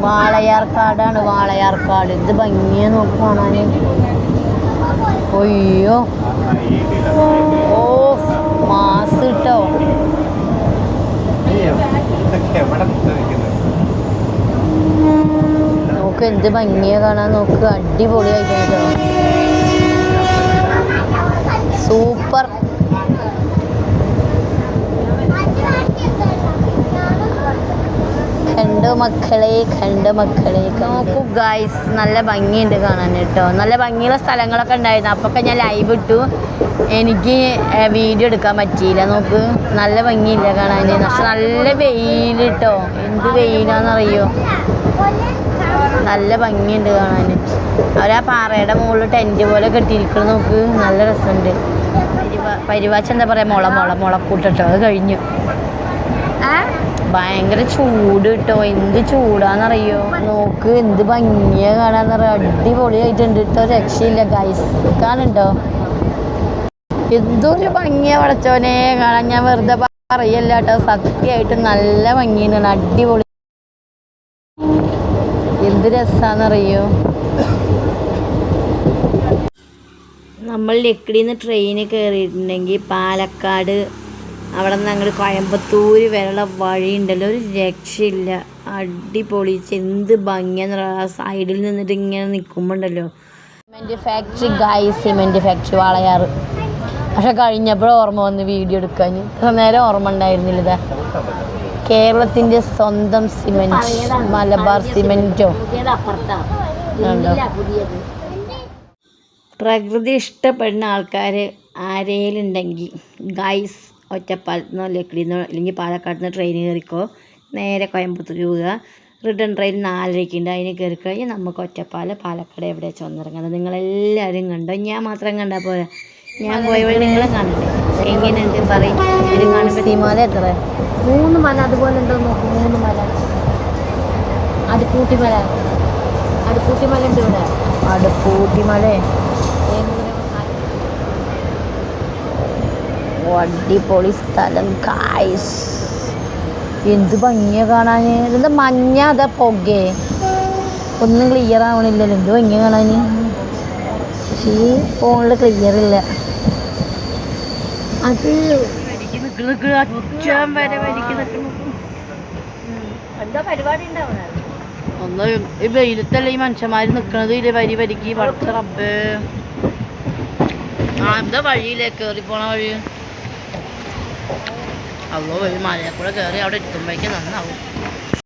വാളയാർക്കാടാണ്, വാളയാർക്കാട്. ഇത് ഭംഗിയെ നോക്കി കാണാൻ. ഒയ്യോ, ഓ മാസ് കിട്ടോ. നോക്ക് എന്ത് ഭംഗിയെ കാണാൻ. നോക്ക്, അടിപൊളിയായിട്ട് കേട്ടോ. സൂപ്പർ. കണ്ടോ മക്കളെ നോക്കൂ ഗൈസ്, നല്ല ഭംഗിയുണ്ട് കാണാൻ കേട്ടോ. നല്ല ഭംഗിയുള്ള സ്ഥലങ്ങളൊക്കെ ഉണ്ടായിരുന്നു. അപ്പൊക്കെ ഞാൻ ലൈവ് ഇട്ടു, എനിക്ക് വീഡിയോ എടുക്കാൻ പറ്റിയില്ല. നോക്ക്, നല്ല ഭംഗിയില്ല കാണാൻ. പക്ഷെ നല്ല വെയിൽ കേട്ടോ. എന്ത് വെയിലാണെന്നറിയോ, നല്ല ഭംഗിയുണ്ട് കാണാൻ. അവരാ പാറയുടെ മുകളിൽ ടെൻറ്റ് പോലെ കെട്ടിയിരിക്കണം. നോക്ക്, നല്ല രസമുണ്ട്. പരിവാച്ച എന്താ പറയുക, മുളക്കൂട്ടോ. അത് കഴിഞ്ഞു. ഭയങ്കര ചൂട് കിട്ടോ. എന്ത് ചൂടാന്നറിയോ. നോക്ക് എന്ത് ഭംഗിയാ കാണാന്നറിയോ. അടിപൊളിയായിട്ടുണ്ട് കേട്ടോ. രക്ഷയില്ല ഗൈസ്. കാണുന്നുണ്ടോ എന്തൊരു ഭംഗിയാ പടച്ചോനെ കാണാൻ. ഞാൻ വെറുതെ പറയല്ല കേട്ടോ, സത്യമായിട്ട് നല്ല ഭംഗിയാണ്. അടിപൊളി, എന്ത് രസാന്നറിയോ. നമ്മൾ ലക്കിടിന്ന് ട്രെയിന് കയറിയിട്ടുണ്ടെങ്കിൽ പാലക്കാട് അവിടെ നിന്ന് അങ്ങോട്ട് കോയമ്പത്തൂർ വരെയുള്ള വഴിയുണ്ടല്ലോ, ഒരു രക്ഷയില്ല. അടിപൊളി, എന്ത് ഭംഗിയാന്ന് പറയുക. സൈഡിൽ നിന്നിട്ട് ഇങ്ങനെ നിൽക്കുമ്പോണ്ടല്ലോ. Cement factory guys, cement factory Walayar. പക്ഷെ കഴിഞ്ഞപ്പോഴും ഓർമ്മ വന്ന് വീഡിയോ എടുക്കാൻ. ഇത്ര നേരം ഓർമ്മ ഉണ്ടായിരുന്നില്ല. ഇതാ കേരളത്തിൻ്റെ സ്വന്തം സിമെൻറ്റ്, മലബാർ സിമെൻറ്റോ. പ്രകൃതി ഇഷ്ടപ്പെടുന്ന ആൾക്കാർ ആരേലുണ്ടെങ്കിൽ ഗൈസ്, ഒറ്റപ്പാലത്തുനിന്നോ ലക്കിടിന്നോ അല്ലെങ്കിൽ പാലക്കാട് നിന്ന് ട്രെയിൻ കയറിക്കോ, നേരെ കോയമ്പത്തൂർ പോവുക. റിട്ടേൺ ട്രെയിൻ 4:30 ഉണ്ട്. അതിന് കയറി കഴിഞ്ഞാൽ നമുക്ക് പാലക്കാട് എവിടെ ചെന്നിറങ്ങുന്നത്. നിങ്ങളെല്ലാവരും കണ്ടോ, ഞാൻ മാത്രം കണ്ടാൽ പോരാ, ഞാൻ പോയ വഴി നിങ്ങളും കാണണ്ടേ. എങ്ങനെയുണ്ട് പറയും. ഇത് കാണുമ്പോൾ തീമാല എത്ര 3 മല അതുപോലെ ഉണ്ടോ നോക്കും. 3 മല. അടുപ്പൂട്ടിമല ഉണ്ട് ഇവിടെ. അടുപ്പൂട്ടിമല അടിപൊളി സ്ഥലം ഗൈസ്. എന്ത് ഭംഗിയാ കാണാൻ. എന്താ മഞ്ഞ, അതാ പുകേ, ഒന്നും ക്ലിയർ ആവണില്ലല്ലോ. എന്ത് ഭംഗിയ കാണാൻ. പക്ഷേ ഈ ഫോണിൽ ക്ലിയർ ഇല്ല. അത് എന്താ പരിപാടി ഉണ്ടാവുന്നത്. ഒന്ന് ഈ വെയിലത്തല്ല ഈ മനുഷ്യന്മാർ നിൽക്കണത്. ഇത് വരിക്ക് വളർച്ച റബ്ബ്. എന്താ വഴിയില്ലേ കയറി പോണ വഴി. അതോ ഒരു മലയെ കൂടെ കയറി അവിടെ എത്തുമ്പോഴേക്കും നന്നാവും.